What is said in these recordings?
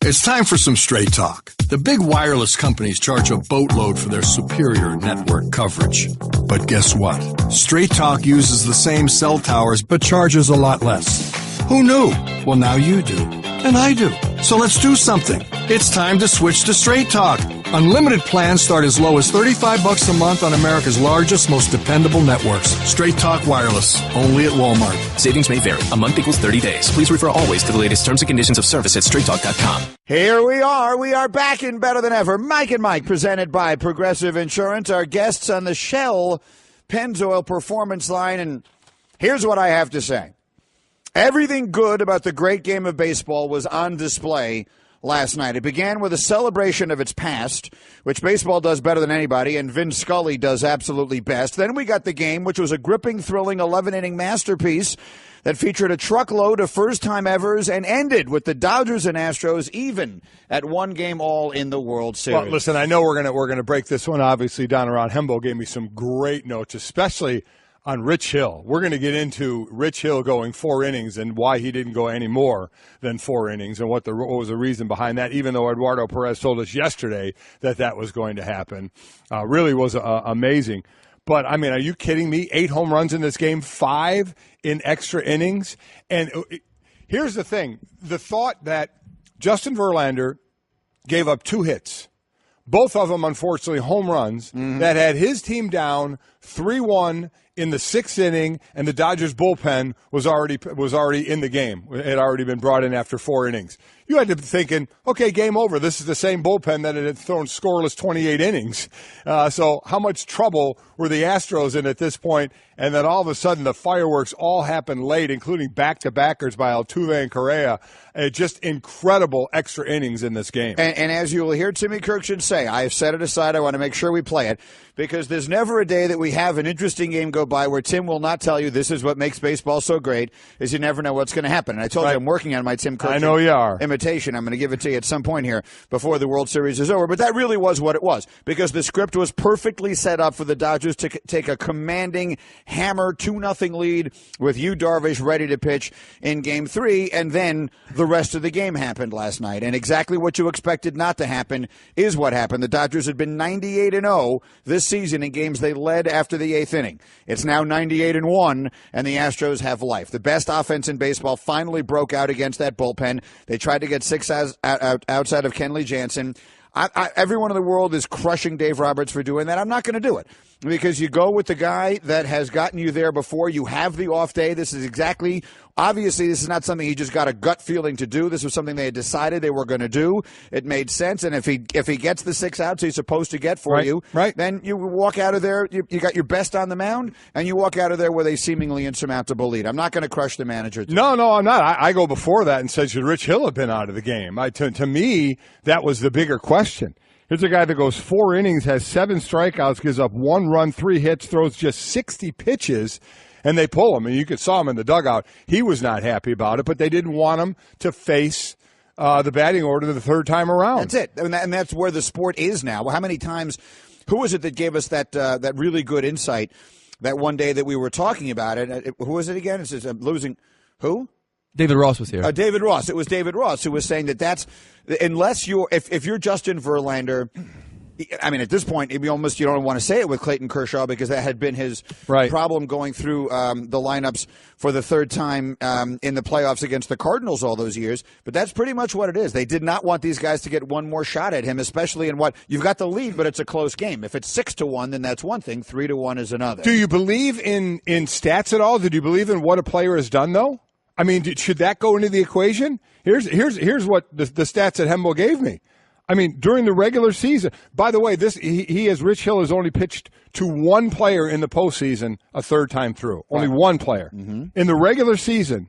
It's time for some straight talk. The big wireless companies charge a boatload for their superior network coverage. But guess what? Straight Talk uses the same cell towers but charges a lot less. Who knew? Well, now you do. And I do. So let's do something. It's time to switch to Straight Talk. Unlimited plans start as low as $35 a month on America's largest, most dependable networks. Straight Talk Wireless. Only at Walmart. Savings may vary. A month equals 30 days. Please refer always to the latest terms and conditions of service at straighttalk.com. Here we are. We are back in better than ever. Mike and Mike, presented by Progressive Insurance. Our guests on the Shell Pennzoil Performance line. And here's what I have to say. Everything good about the great game of baseball was on display last night. It began with a celebration of its past, which baseball does better than anybody, and Vin Scully does absolutely best. Then we got the game, which was a gripping, thrilling 11-inning masterpiece that featured a truckload of first-time evers and ended with the Dodgers and Astros even at one game all in the World Series. Well, listen, I know we're gonna break this one. Obviously, Don around Hembo gave me some great notes, especially on Rich Hill. We're going to get into Rich Hill going 4 innings and why he didn't go any more than 4 innings and what was the reason behind that, even though Eduardo Perez told us yesterday that was going to happen. Really was amazing. But, I mean, are you kidding me? 8 home runs in this game, 5 in extra innings. And here's the thing. The thought that Justin Verlander gave up 2 hits, both of them, unfortunately, home runs, that had his team down 3-1 in the 6th inning, and the Dodgers bullpen was already in the game. It had already been brought in after 4 innings. You had to be thinking, okay, game over. This is the same bullpen that had thrown scoreless 28 innings. So how much trouble were the Astros in at this point? And then all of a sudden the fireworks all happened late, including back-to-backers by Altuve and Correa. Just incredible extra innings in this game. And as you will hear Timmy Kirkjian say, I have set it aside. I want to make sure we play it because there's never a day that we have an interesting game go by where Tim will not tell you this is what makes baseball so great is you never know what's going to happen. And I told you I'm working on my Tim Kirkjian I know you are. imitation. I'm going to give it to you at some point here before the World Series is over. But that really was what it was because the script was perfectly set up for the Dodgers to take a commanding hammer 2-0 lead with Yu Darvish ready to pitch in Game 3, and then the rest of the game happened last night. And exactly what you expected not to happen is what happened. The Dodgers had been 98-0 this season in games they led after the 8th inning. It's now 98-1, and the Astros have life. The best offense in baseball finally broke out against that bullpen. They tried to get 6 outside of Kenley Jansen. Everyone in the world is crushing Dave Roberts for doing that. I'm not going to do it because you go with the guy that has gotten you there before. You have the off day. This is obviously, this is not something he just got a gut feeling to do. This was something they had decided they were going to do. It made sense. And if he gets the 6 outs he's supposed to get for you, then you walk out of there. You got your best on the mound, and you walk out of there with a seemingly insurmountable lead. I'm not going to crush the manager. No, I'm not. I go before that and said, should Rich Hill have been out of the game? To me, that was the bigger question. Here's a guy that goes 4 innings, has 7 strikeouts, gives up 1 run, 3 hits, throws just 60 pitches, and they pull him. And you saw him in the dugout. He was not happy about it, but they didn't want him to face the batting order the 3rd time around. That's it. And that's where the sport is now. How many times, who was it that gave us that really good insight that one day that we were talking about it? Who was it again? It says, I'm losing. Who? David Ross was here. David Ross. It was David Ross who was saying that's unless if you're Justin Verlander, I mean, at this point, you don't want to say it with Clayton Kershaw because that had been his problem going through the lineups for the 3rd time in the playoffs against the Cardinals all those years. But that's pretty much what it is. They did not want these guys to get one more shot at him, especially in what you've got the lead, but it's a close game. If it's 6-1, then that's one thing. 3-1 is another. Do you believe in stats at all? Did you believe in what a player has done, though? I mean, should that go into the equation? Here's what the stats that Hembo gave me. I mean, during the regular season, by the way, Rich Hill has only pitched to one player in the postseason a 3rd time through. Only one player. Mm-hmm. In the regular season,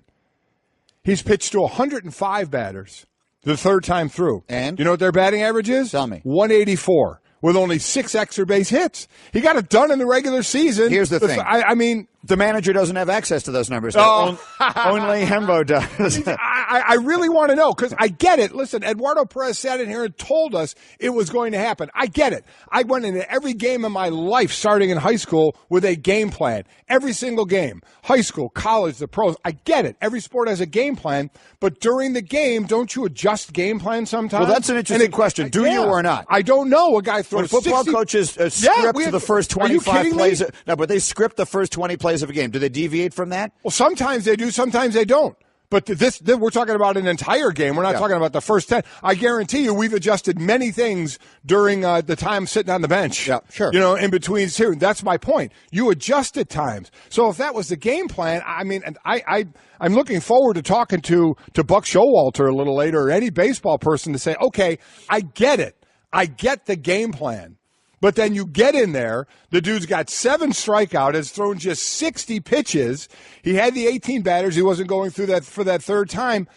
he's pitched to 105 batters the 3rd time through. And? You know what their batting average is? Tell me. 184 with only 6 extra base hits. He got it done in the regular season. Here's the thing. I mean, The manager doesn't have access to those numbers. Oh. Only Hembo does. I really want to know, because I get it. Listen, Eduardo Perez sat in here and told us it was going to happen. I get it. I went into every game in my life, starting in high school, with a game plan. Every single game. High school, college, the pros. I get it. Every sport has a game plan. But during the game, don't you adjust game plan sometimes? Well, that's an interesting question. Do you or not? I don't know. A guy throws when football 60... coaches script the first 25 plays. No, but they script the first 20 plays of a game. Do they deviate from that? Well, sometimes they do, sometimes they don't. But this we're talking about an entire game. We're not talking about the first 10. I guarantee you we've adjusted many things during the time sitting on the bench. Yeah, sure. In between here. That's my point. You adjust at times. So if that was the game plan, I mean, and I'm looking forward to talking to Buck Showalter a little later, or any baseball person, to say, okay, I get it. I get the game plan. But then you get in there, the dude's got 7 strikeouts, has thrown just 60 pitches. He had the 18 batters. He wasn't going through that for that third time.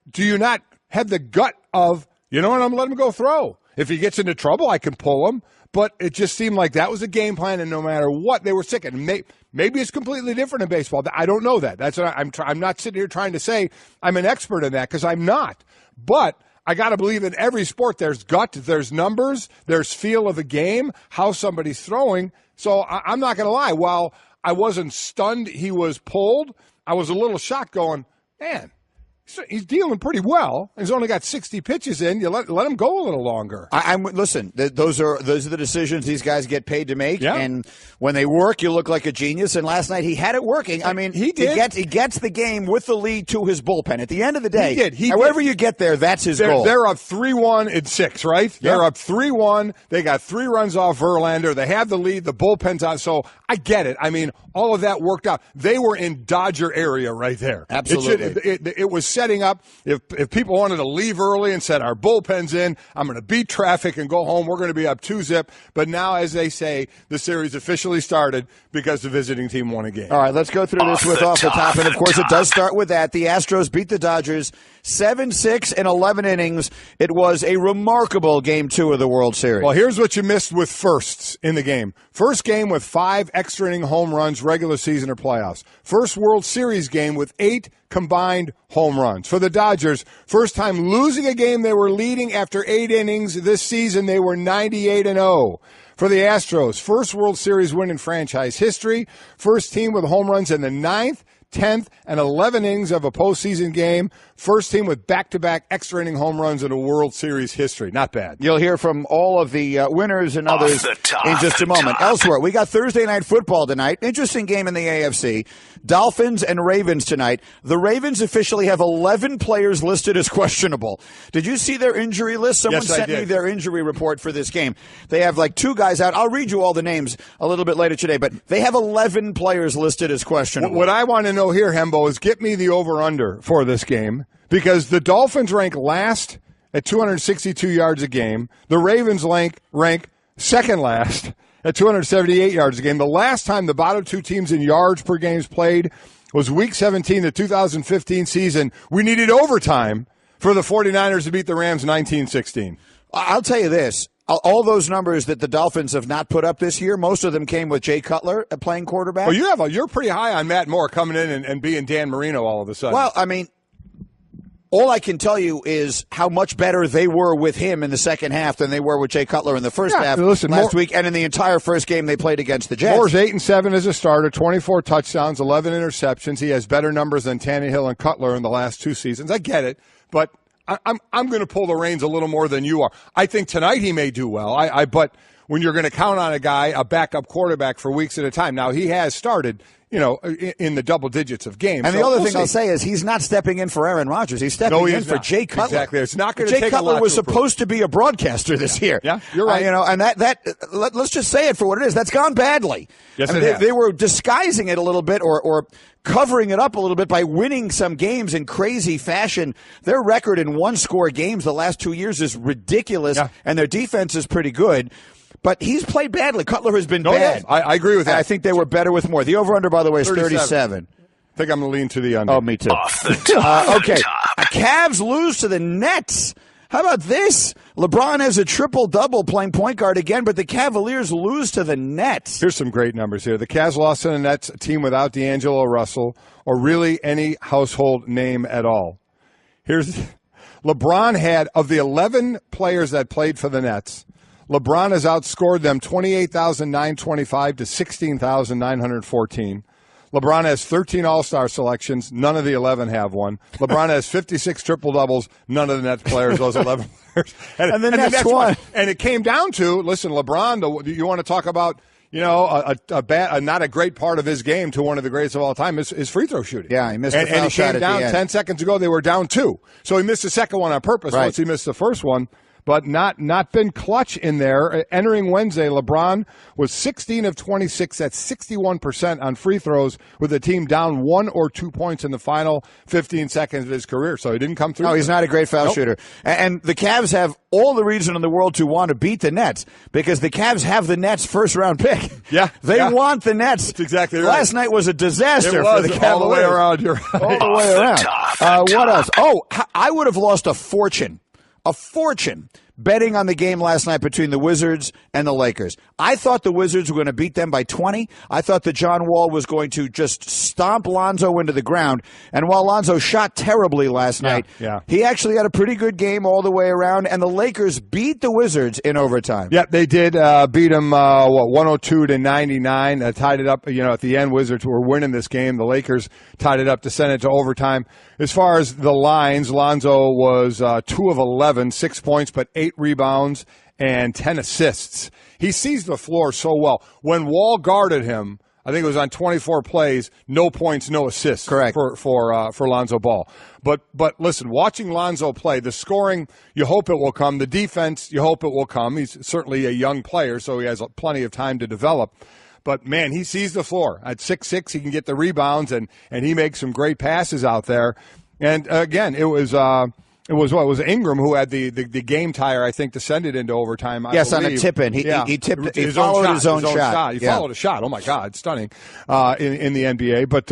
Do you not have the gut of, you know what, I'm going to let him go throw? If he gets into trouble, I can pull him. But it just seemed like that was a game plan, and no matter what, they were sick. And maybe it's completely different in baseball. I don't know that. That's what I'm not sitting here trying to say I'm an expert in that, because I'm not. But I got to believe in every sport there's gut, there's numbers, there's feel of the game, how somebody's throwing. So I'm not going to lie. While I wasn't stunned he was pulled, I was a little shocked going, man, he's dealing pretty well. He's only got 60 pitches in. You let him go a little longer. Listen, those are the decisions these guys get paid to make. Yeah. And when they work, you look like a genius. And last night he had it working. I mean, he did. He gets the game with the lead to his bullpen. At the end of the day, however you get there, that's his goal. They're up 3-1 in 6, right? Yep. They're up 3-1. They got 3 runs off Verlander. They have the lead. The bullpen's on. So I get it. I mean, all of that worked out. They were in Dodger area right there. Absolutely. It was setting up. If people wanted to leave early and said, our bullpen's in, I'm going to beat traffic and go home, we're going to be up 2-0. But now, as they say, the series officially started because the visiting team won a game. All right, let's go through this with off the top. And, of course, it does start with that. The Astros beat the Dodgers 7-6 in 11 innings. It was a remarkable Game 2 of the World Series. Well, here's what you missed with firsts in the game. First game with 5 extra-inning home runs, regular season or playoffs. First World Series game with 8 combined home runs. For the Dodgers, first time losing a game they were leading after 8 innings. This season, they were 98-0. For the Astros, first World Series win in franchise history. First team with home runs in the 9th, 10th, and 11 innings of a postseason game. First team with back-to-back extra-inning home runs in a World Series history. Not bad. You'll hear from all of the winners and others in just a moment. Elsewhere, we got Thursday Night Football tonight. Interesting game in the AFC. Dolphins and Ravens tonight. The Ravens officially have 11 players listed as questionable. Did you see their injury list? Someone sent me their injury report for this game. They have like 2 guys out. I'll read you all the names a little bit later today, but they have 11 players listed as questionable. What I want to know here, Hembo, is get me the over-under for this game, because the Dolphins rank last at 262 yards a game. The Ravens rank second last at 278 yards a game. The last time the bottom 2 teams in yards per games played was Week 17, the 2015 season. We needed overtime for the 49ers to beat the Rams 19-16. I'll tell you this. All those numbers that the Dolphins have not put up this year, most of them came with Jay Cutler playing quarterback. Well, you're pretty high on Matt Moore coming in and being Dan Marino all of a sudden. Well, I mean, all I can tell you is how much better they were with him in the second half than they were with Jay Cutler in the first half last week, and in the entire first game they played against the Jets. Moore's 8-7 as a starter, 24 touchdowns, 11 interceptions. He has better numbers than Tannehill and Cutler in the last 2 seasons. I get it, but I'm going to pull the reins a little more than you are. I think tonight he may do well. But when you're going to count on a backup quarterback for weeks at a time, now he has started, in the double digits of games. And the other thing I'll say is he's not stepping in for Aaron Rodgers. He's stepping in for Jay Cutler. Exactly. It's not going to take Jay Cutler a lot was to supposed to be a broadcaster this year. Yeah, you're right. And let's just say it for what it is. That's gone badly. Yes, they were disguising it a little bit or covering it up a little bit by winning some games in crazy fashion. Their record in 1-score games the last 2 years is ridiculous, and their defense is pretty good. But he's played badly. Cutler has been bad. Yeah, I agree with that. I think they were better with more. The over-under, by the way, is 37. I think I'm going to lean to the under. Oh, me too. Off the top. Okay. Cavs lose to the Nets. How about this? LeBron has a triple-double playing point guard again, but the Cavaliers lose to the Nets. Here's some great numbers here. The Cavs lost to the Nets, a team without D'Angelo Russell, or really any household name at all. Here's LeBron had, of the 11 players that played for the Nets, LeBron has outscored them 28,925 to 16,914. LeBron has 13 All-Star selections. None of the 11 have one. LeBron has 56 triple-doubles. None of the Nets players, those 11 players. And the Nets won. And it came down to, listen, LeBron, you want to talk about, not a great part of his game to one of the greatest of all time is free throw shooting. Yeah, he missed the foul shot at the end. And he came down 10 seconds ago. They were down 2. So he missed the second one on purpose once he missed the first one. But not been clutch in there. Entering Wednesday, LeBron was 16 of 26. That's 61% on free throws with the team down 1 or 2 points in the final 15 seconds of his career. So he didn't come through. No, he's not a great foul shooter. And the Cavs have all the reason in the world to want to beat the Nets because the Cavs have the Nets first-round pick. Yeah. They want the Nets. That's exactly right. Last night was a disaster for the Cavaliers. All the way around. You're right. All the way around. What else? Oh, I would have lost a fortune betting on the game last night between the Wizards and the Lakers. I thought the Wizards were going to beat them by 20. I thought that John Wall was going to just stomp Lonzo into the ground. And while Lonzo shot terribly last night, he actually had a pretty good game all the way around. And the Lakers beat the Wizards in overtime. Yeah, they did beat them, 102 to 99. Tied it up, at the end. Wizards were winning this game. The Lakers tied it up to send it to overtime. As far as the lines, Lonzo was 2 of 11, 6 points, but 8 rebounds and 10 assists. He sees the floor so well. When Wall guarded him, I think it was on 24 plays, no points, no assists. Correct. For Lonzo Ball. But listen, watching Lonzo play, the scoring, you hope it will come. The defense, you hope it will come. He's certainly a young player, so he has plenty of time to develop. But, man, he sees the floor. At 6'6", he can get the rebounds, and he makes some great passes out there. And, again, it was Ingram who had the game tire, I think, to send it into overtime. Yes, on a tip-in. He tipped. He followed his own shot. He followed a shot. Oh, my God, stunning in the NBA. But,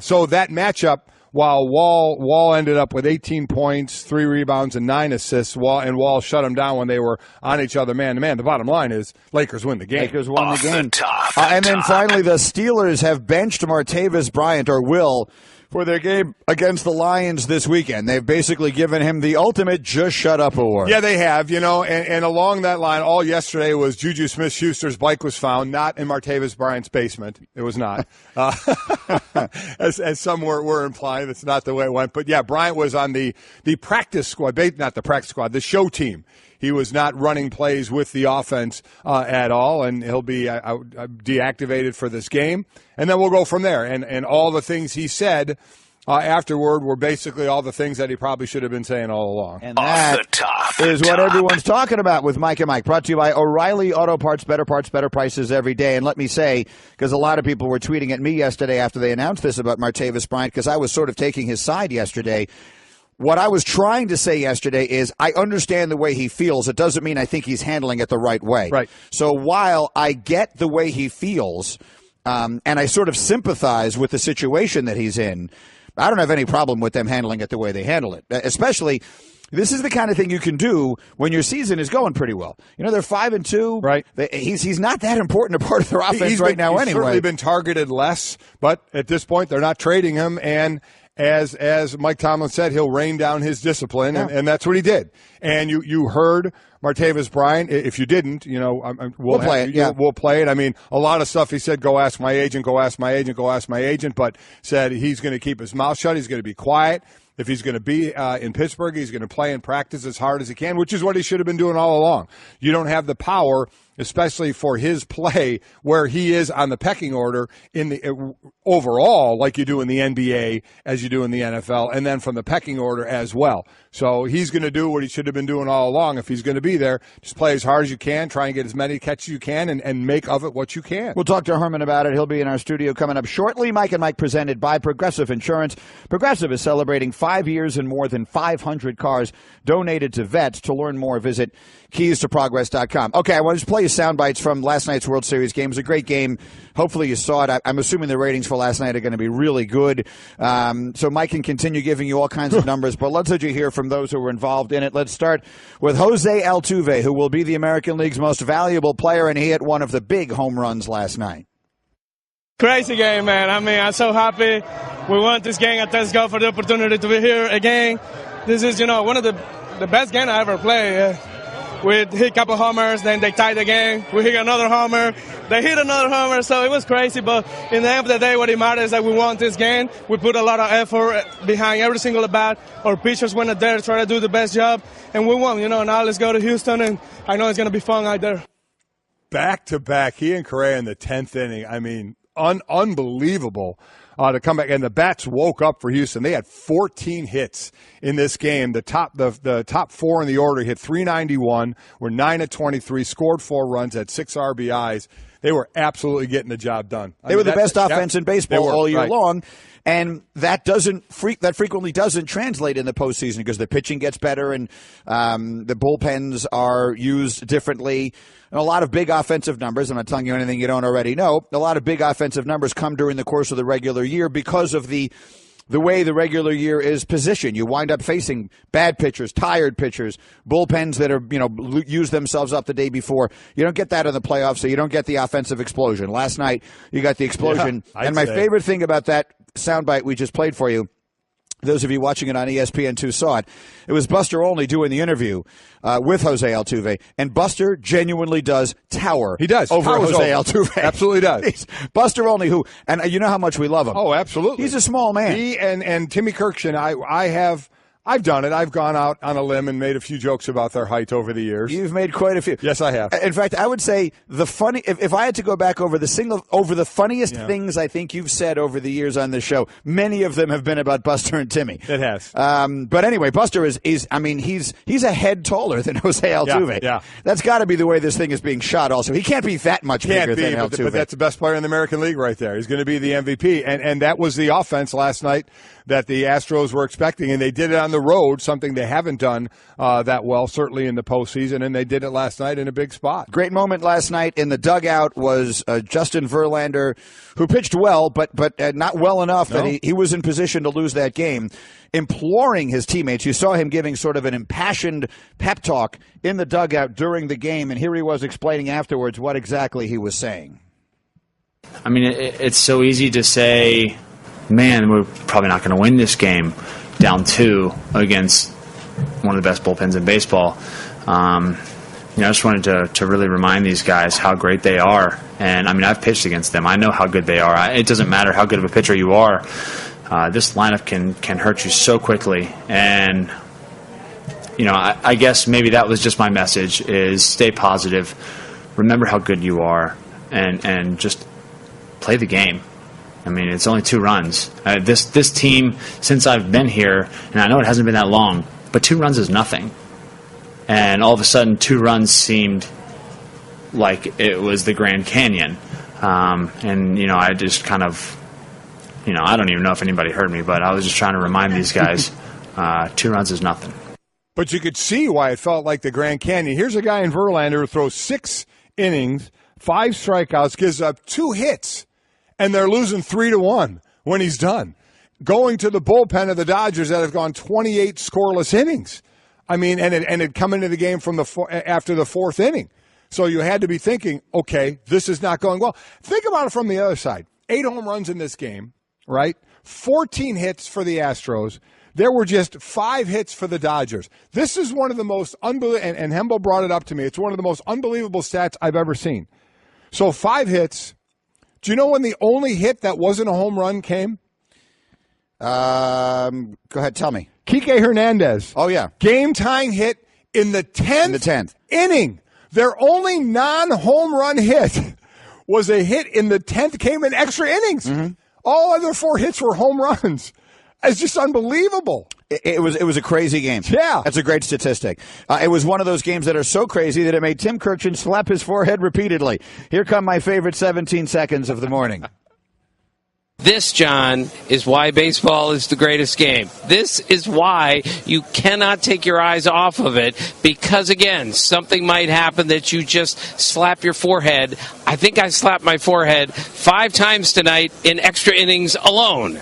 so that matchup, while Wall ended up with 18 points, 3 rebounds, and 9 assists, Wall shut him down when they were on each other man-to-man. The bottom line is Lakers win the game. Lakers won the game. And then finally, the Steelers have benched Martavis Bryant, or will, for their game against the Lions this weekend. They've basically given him the ultimate just shut up award. Yeah, they have, and along that line, all yesterday was Juju Smith-Schuster's bike was found, not in Martavis Bryant's basement. It was not. As some were implying, that's not the way it went. But yeah, Bryant was on the practice squad, not the practice squad, the show team. He was not running plays with the offense at all, and he'll be deactivated for this game. And then we'll go from there. And all the things he said afterward were basically all the things that he probably should have been saying all along. And that is what everyone's talking about with Mike and Mike, brought to you by O'Reilly Auto Parts, better prices every day. And let me say, because a lot of people were tweeting at me yesterday after they announced this about Martavis Bryant, because I was sort of taking his side yesterday. What I was trying to say yesterday is I understand the way he feels. It doesn't mean I think he's handling it the right way. Right. So while I get the way he feels, and I sort of sympathize with the situation that he's in, I don't have any problem with them handling it the way they handle it. Especially, this is the kind of thing you can do when your season is going pretty well. They're 5-2. Right. He's not that important a part of their offense right now anyway. He's certainly been targeted less, but at this point they're not trading him, and as Mike Tomlin said, he'll rain down his discipline, and that's what he did. And you heard Martavis Bryant. If you didn't, we'll play it. Yeah. We'll play it. I mean, a lot of stuff he said, go ask my agent, go ask my agent, go ask my agent, but said he's going to keep his mouth shut. He's going to be quiet. If he's going to be in Pittsburgh, he's going to play and practice as hard as he can, which is what he should have been doing all along. You don't have the power, especially for his play, where he is on the pecking order in the overall, like you do in the NBA, as you do in the NFL, and then from the pecking order as well. So he's going to do what he should have been doing all along. If he's going to be there, just play as hard as you can, try and get as many catches as you can, and make of it what you can. We'll talk to Herman about it. He'll be in our studio coming up shortly. Mike and Mike presented by Progressive Insurance. Progressive is celebrating 5 5 years and more than 500 cars donated to vets. To learn more, visit keystoprogress.com. Okay, I want to just play you sound bites from last night's World Series game. It was a great game. Hopefully you saw it. I'm assuming the ratings for last night are going to be really good. So Mike can continue giving you all kinds of numbers, but let's let you hear from those who were involved in it. Let's start with Jose Altuve, who will be the American League's most valuable player, and he hit one of the big home runs last night. Crazy game, man. I mean, I'm so happy we won this game, and thanks God for the opportunity to be here again. This is, one of the best games I ever played. We hit a couple homers, then they tied the game. We hit another homer. They hit another homer, so it was crazy. But in the end of the day, what it matters is that we won this game. We put a lot of effort behind every single at bat. Our pitchers went out there to try to do the best job, and we won. Now let's go to Houston, and I know it's going to be fun out there. Back-to-back, he and Correa in the 10th inning. I mean, unbelievable to come back. And the bats woke up for Houston. They had 14 hits in this game. The top four in the order hit .391, were 9 of 23, scored 4 runs, had 6 RBIs. They were absolutely getting the job done. They were the best offense in baseball all year long. And that frequently doesn't translate in the postseason because the pitching gets better and the bullpens are used differently. And a lot of big offensive numbers, I'm not telling you anything you don't already know, a lot of big offensive numbers come during the course of the regular year because of the way the regular year is positioned. You wind up facing bad pitchers, tired pitchers, bullpens that are, use themselves up the day before. You don't get that in the playoffs, so you don't get the offensive explosion. Last night, you got the explosion. Yeah, and my favorite thing about that soundbite we just played for you, those of you watching it on ESPN2 saw it. It was Buster Olney doing the interview with Jose Altuve, and Buster genuinely does tower. He does over Jose Altuve. Absolutely does. Buster Olney, who, and you know how much we love him. Oh, absolutely. He's a small man. He and Timmy Kirkshin, I've done it. I've gone out on a limb and made a few jokes about their height over the years. You've made quite a few. Yes, I have. In fact, I would say if I had to go back over the funniest things I think you've said over the years on this show, many of them have been about Buster and Timmy. It has. But anyway, Buster is he's a head taller than Jose Altuve. Yeah. That's got to be the way this thing is being shot also. He can't be that much bigger than Altuve. But that's the best player in the American League right there. He's going to be the MVP. And that was the offense last night that the Astros were expecting, and they did it on the road, something they haven't done that well, certainly in the postseason, and they did it last night in a big spot. Great moment last night in the dugout was Justin Verlander, who pitched well, but not well enough that he was in position to lose that game, imploring his teammates. You saw him giving sort of an impassioned pep talk in the dugout during the game, and here he was explaining afterwards what exactly he was saying. I mean, it's so easy to say, man, we're probably not going to win this game down 2 against one of the best bullpens in baseball. I just wanted to really remind these guys how great they are. And, I mean, I've pitched against them. I know how good they are. It doesn't matter how good of a pitcher you are. This lineup can hurt you so quickly. And, I guess maybe that was just my message, is stay positive, remember how good you are, and just play the game. I mean, it's only 2 runs. This team, since I've been here, and I know it hasn't been that long, but 2 runs is nothing. And all of a sudden, 2 runs seemed like it was the Grand Canyon. I just kind of, I don't even know if anybody heard me, but I was just trying to remind these guys, 2 runs is nothing. But you could see why it felt like the Grand Canyon. Here's a guy in Verlander who throws 6 innings, 5 strikeouts, gives up 2 hits. And they're losing 3-1 when he's done. Going to the bullpen of the Dodgers that have gone 28 scoreless innings. I mean, and it come into the game from after the 4th inning. So you had to be thinking, okay, this is not going well. Think about it from the other side. 8 home runs in this game, right? 14 hits for the Astros. There were just 5 hits for the Dodgers. This is one of the most unbelievable, and Hembo brought it up to me. It's one of the most unbelievable stats I've ever seen. So 5 hits. Do you know when the only hit that wasn't a home run came? Go ahead, tell me. Kike Hernandez. Oh, yeah. Game-tying hit in the 10th inning. Their only non-home run hit was a hit in the 10th, came in extra innings. Mm-hmm. All other 4 hits were home runs. It's just unbelievable. It was a crazy game. Yeah. That's a great statistic. It was one of those games that are so crazy that it made Tim Kirkshin slap his forehead repeatedly. Here come my favorite 17 seconds of the morning. This, John, is why baseball is the greatest game. This is why you cannot take your eyes off of it because, again, something might happen that you just slap your forehead. I think I slapped my forehead 5 times tonight in extra innings alone.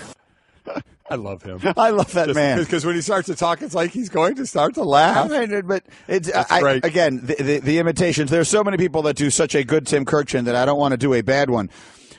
I love him. I love that man. Because when he starts to talk, it's like he's going to start to laugh. I mean, but it's great. Again, the imitations. There's so many people that do such a good Tim Kirkchin that I don't want to do a bad one.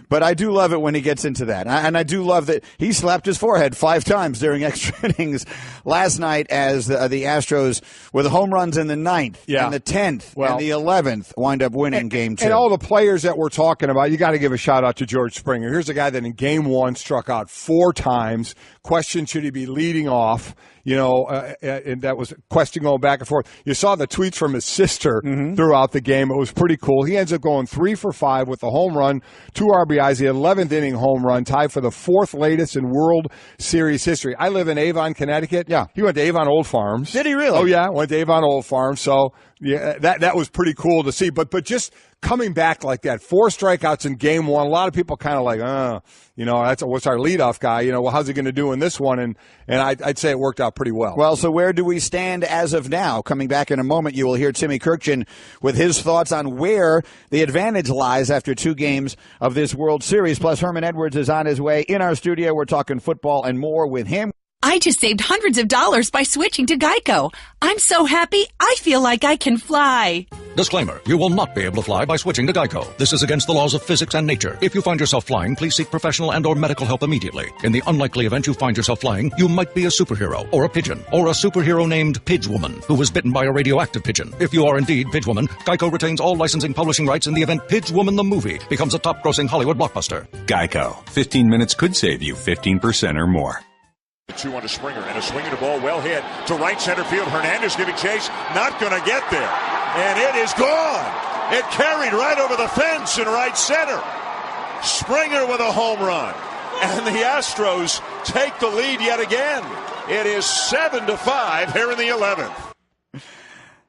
But I do love it when he gets into that. And I do love that he slapped his forehead 5 times during extra innings last night as the Astros, with home runs in the 9th and the 10th and the 11th, wind up winning Game 2. And all the players that we're talking about, you got to give a shout-out to George Springer. Here's a guy that in Game 1 struck out 4 times. Question, should he be leading off? And that was question going back and forth. You saw the tweets from his sister throughout the game. It was pretty cool. He ends up going 3 for 5 with the home run, 2 RBIs, the 11th inning home run, tied for the 4th latest in World Series history. I live in Avon, Connecticut. Yeah. He went to Avon Old Farms. Did he really? Oh, yeah. Went to Avon Old Farms. So, yeah, that was pretty cool to see. But just coming back like that, 4 strikeouts in Game 1, a lot of people kind of like, what's our leadoff guy? Well, how's he going to do in this one? And I'd say it worked out pretty well. Well, so where do we stand as of now? Coming back in a moment, you will hear Timmy Kirkchin with his thoughts on where the advantage lies after 2 games of this World Series. Plus, Herm Edwards is on his way in our studio. We're talking football and more with him. I just saved hundreds of dollars by switching to Geico. I'm so happy, I feel like I can fly. Disclaimer, you will not be able to fly by switching to Geico. This is against the laws of physics and nature. If you find yourself flying, please seek professional and or medical help immediately. In the unlikely event you find yourself flying, you might be a superhero, or a pigeon, or a superhero named Pidgewoman, who was bitten by a radioactive pigeon. If you are indeed Pidgewoman, Geico retains all licensing publishing rights in the event Pidgewoman the movie becomes a top-grossing Hollywood blockbuster. Geico. 15 minutes could save you 15% or more. 2 on to Springer, and a swing of the ball well hit to right center field. Hernandez giving chase, not going to get there. And it is gone. It carried right over the fence in right center. Springer with a home run. And the Astros take the lead yet again. It is 7-5 here in the 11th.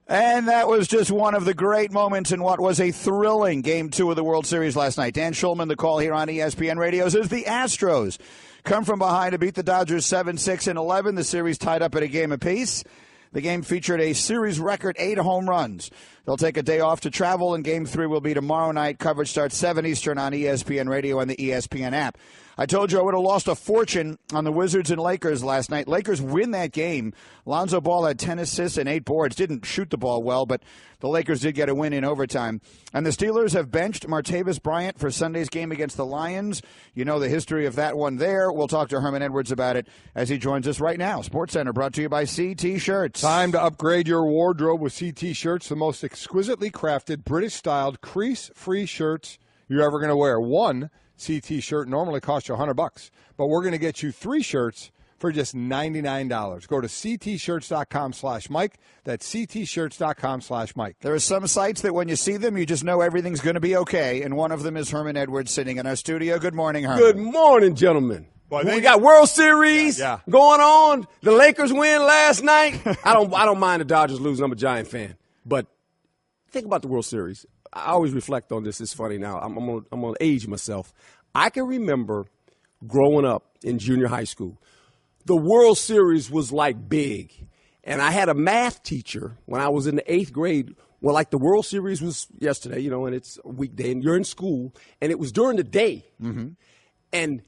And that was just one of the great moments in what was a thrilling Game 2 of the World Series last night. Dan Schulman, the call here on ESPN Radio, says the Astros come from behind to beat the Dodgers 7-6-11. The series tied up at a game apiece. The game featured a series record 8 home runs. They'll take a day off to travel, and Game 3 will be tomorrow night. Coverage starts 7 Eastern on ESPN Radio and the ESPN app. I told you I would have lost a fortune on the Wizards and Lakers last night. Lakers win that game. Lonzo Ball had 10 assists and 8 boards. Didn't shoot the ball well, but the Lakers did get a win in overtime. And the Steelers have benched Martavis Bryant for Sunday's game against the Lions. You know the history of that one there. We'll talk to Herm Edwards about it as he joins us right now. SportsCenter brought to you by CT Shirts. Time to upgrade your wardrobe with CT Shirts, the most exquisitely crafted, British-styled, crease-free shirts you're ever going to wear. One CT shirt normally costs you $100, but we're going to get you 3 shirts for just $99. Go to ctshirts.com/Mike. That's ctshirts.com/Mike. There are some sites that when you see them, you just know everything's going to be okay, and one of them is Herm Edwards sitting in our studio. Good morning, Herm. Good morning, gentlemen. Well, we got World Series going on. The Lakers win last night. I don't mind the Dodgers losing. I'm a Giant fan. But think about the World Series. I always reflect on this. It's funny now. I'm gonna age myself. I can remember growing up in junior high school. The World Series was like big. And I had a math teacher when I was in the 8th grade. Well, like the World Series was yesterday, and it's a weekday, and you're in school, and it was during the day. Mm-hmm. And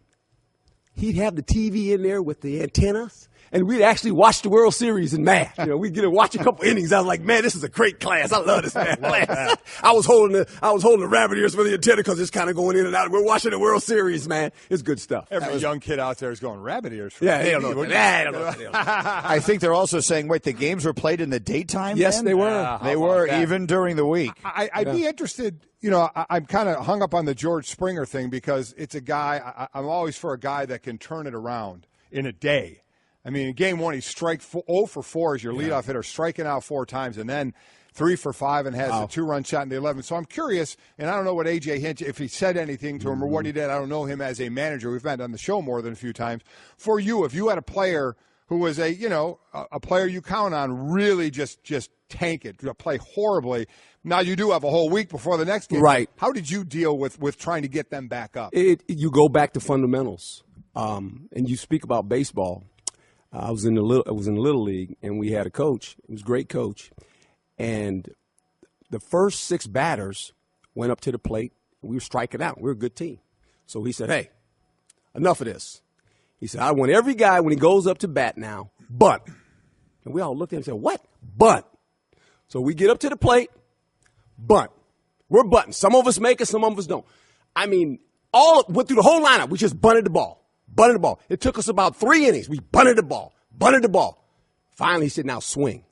he'd have the TV in there with the antennas, and we'd actually watch the World Series in math. We'd get to watch a couple innings. I was like, man, this is a great class. I love this math class. I was holding the rabbit ears for the antenna because it's kind of going in and out. We're watching the World Series, man. It's good stuff. Every young kid out there is going rabbit ears. They don't know. I think they're also saying, wait, the games were played in the daytime? Yes, then? they were. They were, even during the week. I'd be interested. I'm kind of hung up on the George Springer thing because it's a guy. I'm always for a guy that can turn it around in a day. I mean, in Game 1, he strike 0 for 4 as your leadoff hitter, striking out 4 times, and then 3 for 5 and has a 2-run shot in the 11th. So I'm curious, and I don't know what A.J. Hinch, if he said anything to him or what he did. I don't know him as a manager. We've met on the show more than a few times. For you, if you had a player who was a player you count on, really just tank it, play horribly. Now you do have a whole week before the next game. Right. How did you deal with trying to get them back up? You go back to fundamentals, and you speak about baseball. I was in the little league, and we had a coach. He was a great coach, and the first 6 batters went up to the plate. We were striking out. We were a good team. So he said, "Hey, enough of this." He said, "I want every guy when he goes up to bat now, bunt." And we all looked at him and said, "What? Bunt?" So we get up to the plate, bunt. We're bunting. Some of us make it, some of us don't. I mean, went through the whole lineup. We just bunted the ball. It took us about 3 innings. We bunted the ball. Finally, he said, "Now swing."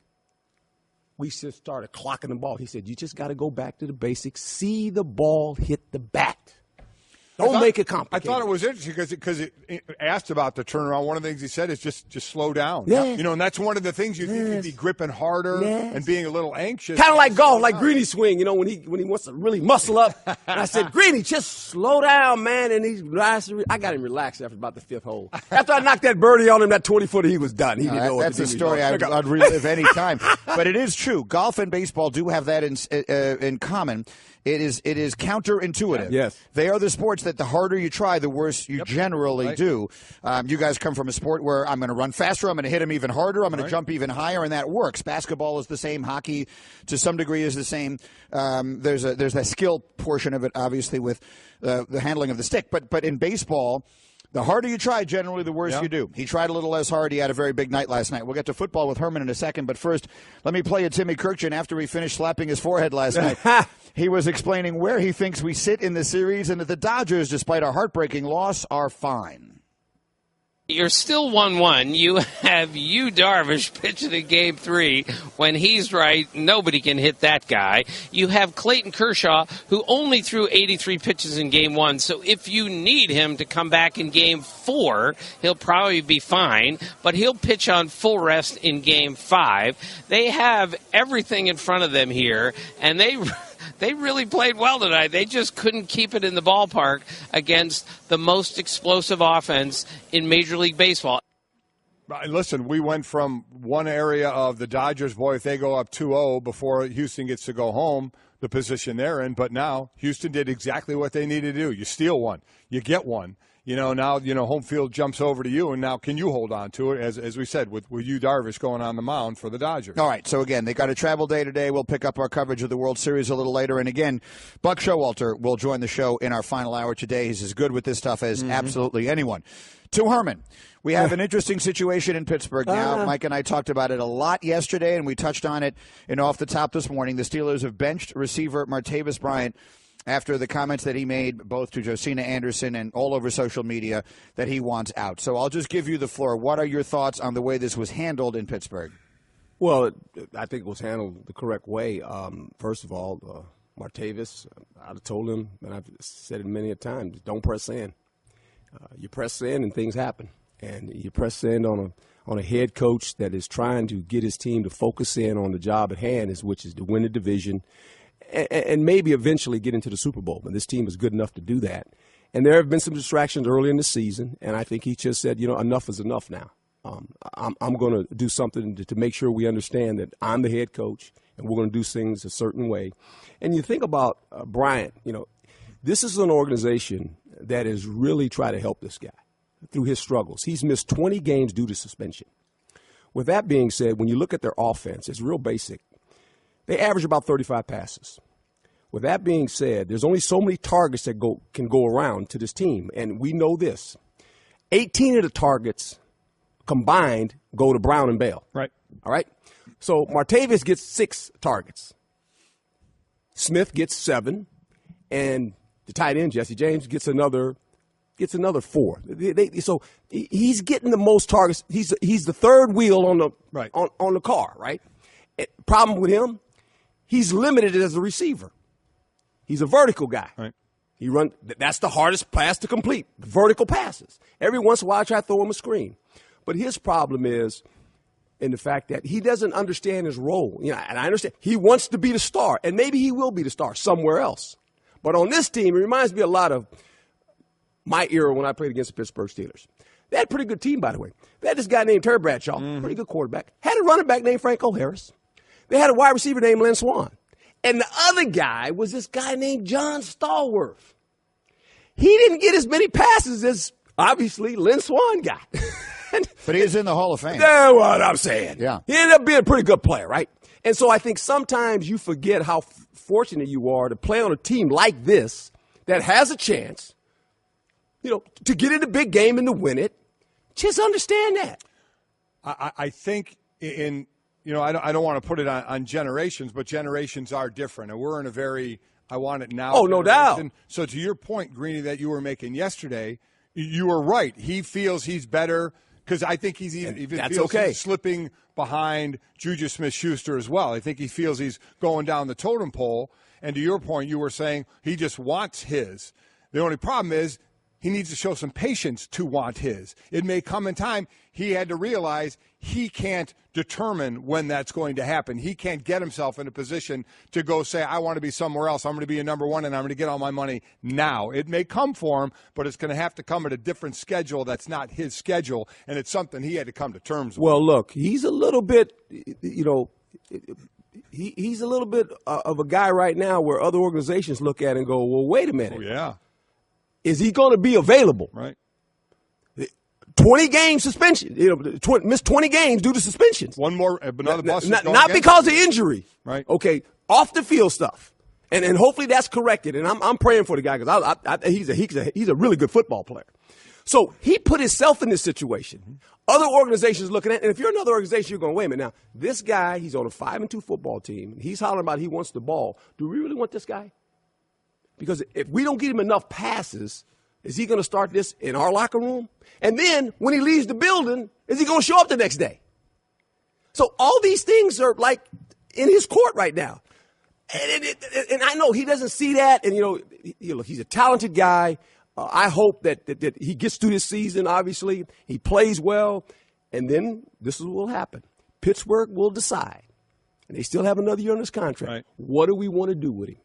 We just started clocking the ball. He said, "You just got to go back to the basics. See the ball hit the bat. Don't make it complicated." I thought it was interesting because it asked about the turnaround. One of the things he said is just slow down. Yes. And that's one of the things you think you'd be gripping harder and being a little anxious. Kind of like golf, like Greeny swing, when he wants to really muscle up. And I said, "Greeny, just slow down, man." And I got him relaxed after about the 5th hole. After I knocked that birdie on him, that 20-footer, he was done. He didn't know what to do. That's a story I'd relive any time. But it is true. Golf and baseball do have that in common. It is counterintuitive. Yes. They are the sports that the harder you try, the worse you generally do. You guys come from a sport where I'm going to run faster, I'm going to hit them even harder, I'm going to jump even higher, and that works. Basketball is the same. Hockey, to some degree, is the same. There's that skill portion of it, obviously, with the handling of the stick. But in baseball, the harder you try, generally, the worse you do. He tried a little less hard. He had a very big night last night. We'll get to football with Herman in a second. But first, let me play a Timmy Kirkjian after he finished slapping his forehead last night. He was explaining where he thinks we sit in the series and that the Dodgers, despite a heartbreaking loss, are fine. You're still 1-1. You have Darvish pitching in Game 3. When he's right, nobody can hit that guy. You have Clayton Kershaw, who only threw 83 pitches in Game 1. So if you need him to come back in Game 4, he'll probably be fine. But he'll pitch on full rest in Game 5. They have everything in front of them here, and they really played well tonight. They just couldn't keep it in the ballpark against the most explosive offense in Major League Baseball. Listen, we went from one area of the Dodgers, boy, if they go up 2-0 before Houston gets to go home, the position they're in. But now Houston did exactly what they needed to do. You steal one. You get one. Now, home field jumps over to you, and now can you hold on to it, as we said, with Darvish going on the mound for the Dodgers? All right, so again, they got a travel day today. We'll pick up our coverage of the World Series a little later. And again, Buck Showalter will join the show in our final hour today. He's as good with this stuff as absolutely anyone. To Herman, we have an interesting situation in Pittsburgh now. Mike and I talked about it a lot yesterday, and we touched on it off the top this morning. The Steelers have benched receiver Martavis Bryant after the comments that he made both to Josina Anderson and all over social media that he wants out. So I'll just give you the floor. What are your thoughts on the way this was handled in Pittsburgh? Well, I think it was handled the correct way. First of all, Martavis, I'd have told him, and I've said it many a time, don't press in. You press in and things happen. And you press in on a head coach that is trying to get his team to focus in on the job at hand, which is to win the division and maybe eventually get into the Super Bowl. And this team is good enough to do that. And there have been some distractions early in the season, and I think he just said, enough is enough now. I'm going to do something to make sure we understand that I'm the head coach, and we're going to do things a certain way. And you think about Bryant, this is an organization that has really tried to help this guy through his struggles. He's missed 20 games due to suspension. With that being said, when you look at their offense, it's real basic. They average about 35 passes. With that being said, there's only so many targets that can go around to this team, and we know this. 18 of the targets combined go to Brown and Bell. Right. All right? So Martavis gets 6 targets. Smith gets 7, and the tight end, Jesse James, gets another 4. So he's getting the most targets. He's the third wheel on the car, right? Problem with him, he's limited as a receiver. He's a vertical guy. Right. That's the hardest pass to complete, vertical passes. Every once in a while I try to throw him a screen. But his problem is in the fact that he doesn't understand his role. And I understand he wants to be the star, and maybe he will be the star somewhere else. But on this team, it reminds me a lot of my era when I played against the Pittsburgh Steelers. They had a pretty good team, by the way. They had this guy named Terry Bradshaw, pretty good quarterback. Had a running back named Franco Harris. They had a wide receiver named Lynn Swann. And the other guy was this guy named John Stallworth. He didn't get as many passes as, obviously, Lynn Swann got. But he's in the Hall of Fame. That's what I'm saying. Yeah. He ended up being a pretty good player, right? And so I think sometimes you forget how fortunate you are to play on a team like this that has a chance, to get in the big game and to win it. Just understand that. I think I don't want to put it on generations, but generations are different. And we're in a very I want it now. Oh, no doubt. So to your point, Greeny, that you were making yesterday, you were right. He feels he's better because I think he's he's slipping behind Juju Smith-Schuster as well. I think he feels he's going down the totem pole. And to your point, you were saying he just wants his. The only problem is he needs to show some patience to want his. It may come in time. He had to realize he can't determine when that's going to happen. He can't get himself in a position to go say, I want to be somewhere else. I'm going to be a number one, and I'm going to get all my money now. It may come for him, but it's going to have to come at a different schedule that's not his schedule, and it's something he had to come to terms with. Well, look, he's a little bit, he's a little bit of a guy right now where other organizations look at and go, well, wait a minute. Oh, yeah. Is he going to be available? Right. 20-game suspension. Missed 20 games due to suspensions. One more, another bus. Not because of injury. Right. Okay. Off the field stuff, and hopefully that's corrected. And I'm praying for the guy because he's a really good football player. So he put himself in this situation. Other organizations looking at, and if you're another organization, you're going, wait a minute now. This guy, he's on a 5-2 football team. He's hollering about he wants the ball. Do we really want this guy? Because if we don't get him enough passes, is he going to start this in our locker room? And then when he leaves the building, is he going to show up the next day? So all these things are like in his court right now. And I know he doesn't see that. And, he's a talented guy. I hope that he gets through this season, obviously. He plays well. And then this is what will happen. Pittsburgh will decide. And they still have another year on this contract. Right. What do we want to do with him?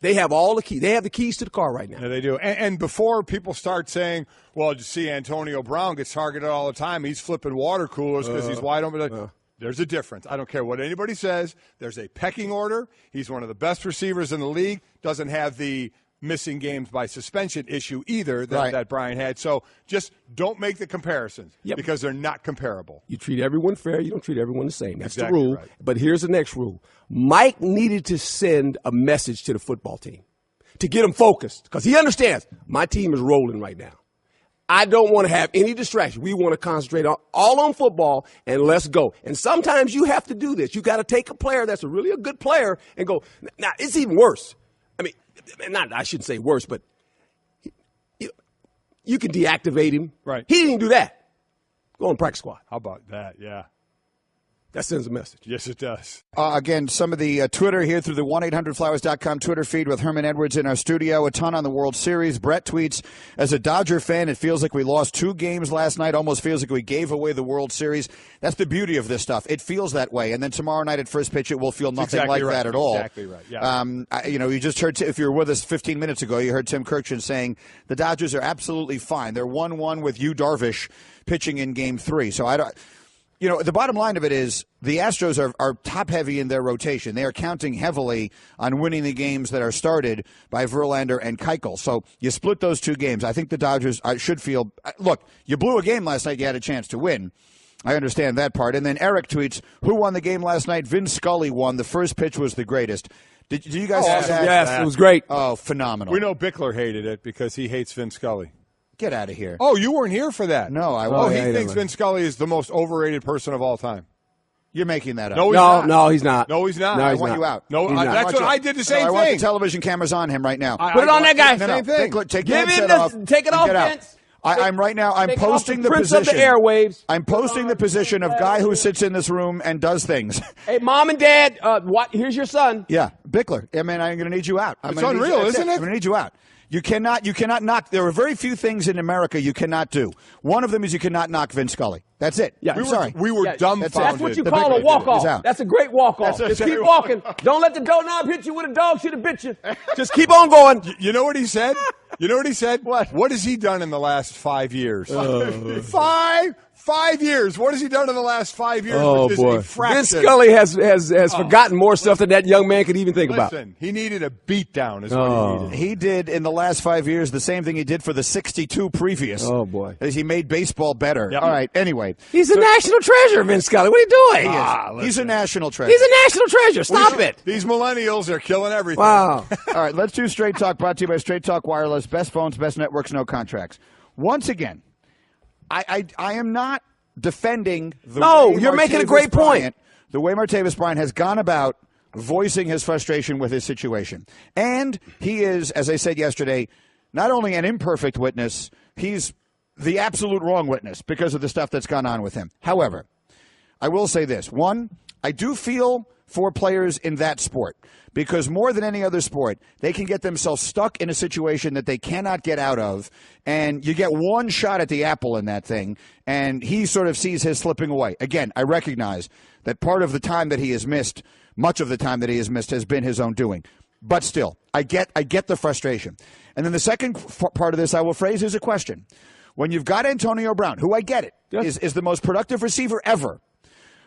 They have all the keys. They have the keys to the car right now. Yeah, they do. And before people start saying, well, you see Antonio Brown gets targeted all the time. He's flipping water coolers because he's wide open. There's a difference. I don't care what anybody says. There's a pecking order. He's one of the best receivers in the league. Doesn't have the missing games by suspension issue either that Brian had. So just don't make the comparisons because they're not comparable. You treat everyone fair. You don't treat everyone the same. That's exactly the rule. Right. But here's the next rule. Mike needed to send a message to the football team to get them focused because he understands my team is rolling right now. I don't want to have any distraction. We want to concentrate all on football and let's go. And sometimes you have to do this. You got to take a player that's a good player and go, now it's even worse. I mean, I shouldn't say worse, but you can deactivate him. Right. He didn't do that. Go on practice squad. How about that? Yeah. That sends a message. Yes, it does. Again, some of the Twitter here through the 1-800-Flowers.com Twitter feed with Herm Edwards in our studio. A ton on the World Series. Brett tweets, as a Dodger fan, it feels like we lost 2 games last night. Almost feels like we gave away the World Series. That's the beauty of this stuff. It feels that way. And then tomorrow night at first pitch, it will feel nothing exactly like right. that at all. Exactly right. Yeah. You just heard, if you were with us 15 minutes ago, you heard Tim Kirkjian saying the Dodgers are absolutely fine. They're 1-1 with Yu Darvish pitching in Game 3. So I don't. The bottom line of it is the Astros are top-heavy in their rotation. They are counting heavily on winning the games that are started by Verlander and Keuchel. So you split those 2 games. I think the Dodgers should feel – look, you blew a game last night. You had a chance to win. I understand that part. And then Eric tweets, who won the game last night? Vin Scully won. The first pitch was the greatest. Did you guys see that? Yes, it was great. Oh, phenomenal. We know Bickler hated it because he hates Vin Scully. Get out of here. Oh, you weren't here for that. No, I wasn't. He thinks Vin Scully is the most overrated person of all time. You're making that up. No, he's not. No, he's not. I want you out. No, that's what I did the same thing. I want the television cameras on him right now. Put it on that guy. Same thing. Take it off, Vince. I'm posting the position. Of the airwaves. I'm posting the position of guy who sits in this room and does things. Hey, Mom and Dad, here's your son. Yeah, Bickler. I mean, I'm going to need you out. It's unreal, isn't it? I'm going to need you out. You cannot knock. There are very few things in America you cannot do. One of them is you cannot knock Vin Scully. That's it. Yeah, we were dumbfounded. That's what you call a walk-off. That's a great walk-off. Just keep walking. Don't let the doorknob hit you with a dog should have bit you. Just keep on going. You know what he said? You know what he said? What has he done in the last 5 years? 5 years. What has he done in the last 5 years? Oh, boy. Vince Scully has forgotten more stuff than that young man could even think about. Listen, he needed a beatdown is what he needed. He did in the last 5 years the same thing he did for the 62 previous. Oh, boy. As he made baseball better. Yep. All right, anyway. He's a national treasure, Vince Scully. What are you doing? He's a national treasure. He's a national treasure. Stop it. These millennials are killing everything. Wow. All right, let's do Straight Talk, brought to you by Straight Talk Wireless. Best phones, best networks, no contracts. Once again, I am not defending the way you're making a great point. The way Martavis Bryant has gone about voicing his frustration with his situation. And he is, as I said yesterday, not only an imperfect witness, he's the absolute wrong witness because of the stuff that's gone on with him. However, I will say this. One, I do feel for players in that sport because more than any other sport, they can get themselves stuck in a situation that they cannot get out of, and you get one shot at the apple in that thing, and he sort of sees his slipping away. Again, I recognize that part of the time that he has missed, much of the time that he has missed, has been his own doing. But still, I get the frustration. And then the second part of this I will phrase as a question. When you've got Antonio Brown, who I get it, is the most productive receiver ever,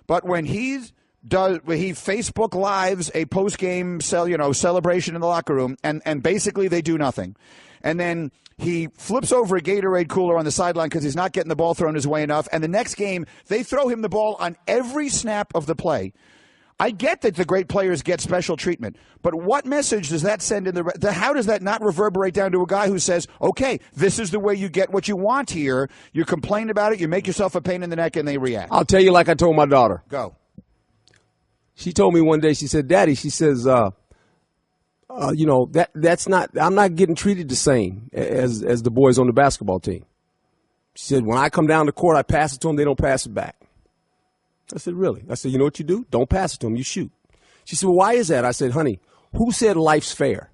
but when he Facebook Lives a post-game celebration in the locker room, and basically they do nothing. And then he flips over a Gatorade cooler on the sideline because he's not getting the ball thrown his way enough. And the next game, they throw him the ball on every snap of the play. I get that the great players get special treatment, but what message does that send in how does that not reverberate down to a guy who says, okay, this is the way you get what you want here. You complain about it, you make yourself a pain in the neck, and they react. I'll tell you like I told my daughter. Go. She told me one day, she said, Daddy, she says, that's not, I'm not getting treated the same as the boys on the basketball team. She said, when I come down the court, I pass it to them, they don't pass it back. I said, really? I said, you know what you do? Don't pass it to them, you shoot. She said, well, why is that? I said, honey, who said life's fair?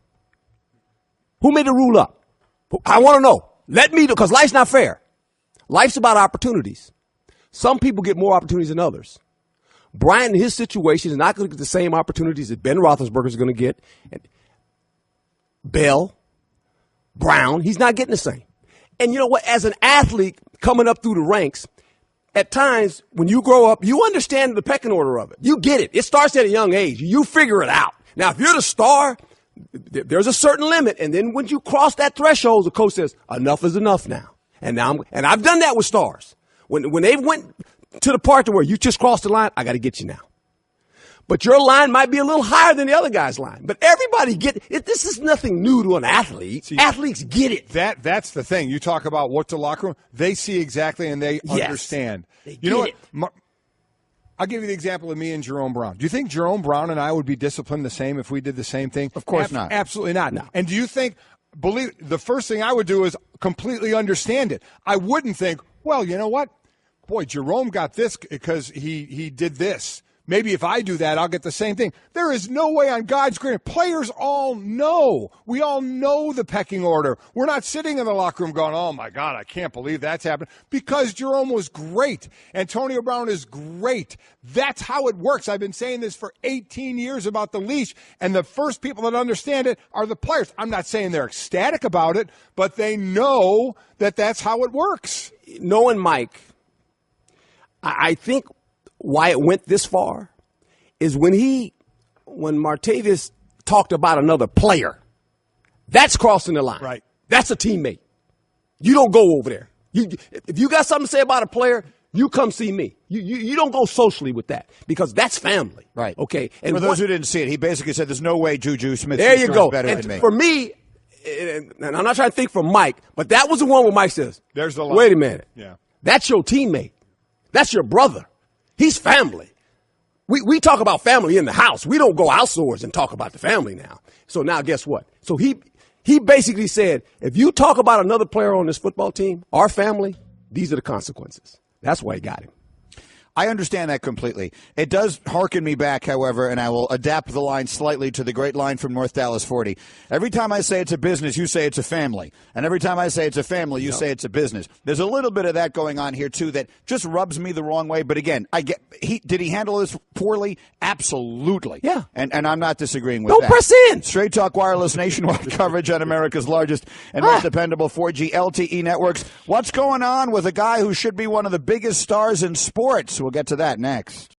Who made the rule up? I want to know. Let me know, because life's not fair. Life's about opportunities. Some people get more opportunities than others. Bryant, in his situation, is not going to get the same opportunities that Ben Roethlisberger is going to get. And Bell, Brown, he's not getting the same. And you know what? As an athlete coming up through the ranks, at times, when you grow up, you understand the pecking order of it. You get it. It starts at a young age. You figure it out. Now, if you're the star, there's a certain limit. And then when you cross that threshold, the coach says, enough is enough now. And I've done that with stars. When they went to the part where you just crossed the line, I got to get you now. But your line might be a little higher than the other guy's line. But everybody get it. This is nothing new to an athlete. See, athletes get it. That's the thing. You talk about what's the locker room. They see exactly and they understand. They you know what? I'll give you the example of me and Jerome Brown. Do you think Jerome Brown and I would be disciplined the same if we did the same thing? Of course not. Absolutely not. No. And do you think, the first thing I would do is completely understand it. I wouldn't think, well, you know what? Boy, Jerome got this because he did this. Maybe if I do that, I'll get the same thing. There is no way on God's green. Players all know. We all know the pecking order. We're not sitting in the locker room going, oh, my God, I can't believe that's happened. Because Jerome was great. Antonio Brown is great. That's how it works. I've been saying this for 18 years about the leash, and the first people that understand it are the players. I'm not saying they're ecstatic about it, but they know that that's how it works. Knowing Mike, I think why it went this far is when Martavis talked about another player. That's crossing the line. Right. That's a teammate. You don't go over there. If you got something to say about a player, you come see me. You don't go socially with that because that's family. Right. Okay. And for those who didn't see it, he basically said there's no way Juju Smith there you go. better and than me. For me, and I'm not trying to think for Mike, but that was the one where Mike says, there's the line. Wait a minute. Yeah. That's your teammate. That's your brother. He's family. We talk about family in the house. We don't go outdoors and talk about the family now. So now guess what? So he basically said, if you talk about another player on this football team, our family, these are the consequences. That's why he got him. I understand that completely. It does hearken me back, however, and I will adapt the line slightly to the great line from North Dallas 40. Every time I say it's a business, you say it's a family. And every time I say it's a family, you say it's a business. There's a little bit of that going on here, too, that just rubs me the wrong way. But again, did he handle this poorly? Absolutely. Yeah. And I'm not disagreeing with Don't that. press in. Straight Talk Wireless nationwide coverage on America's largest and most dependable 4G LTE networks. What's going on with a guy who should be one of the biggest stars in sports? We'll get to that next.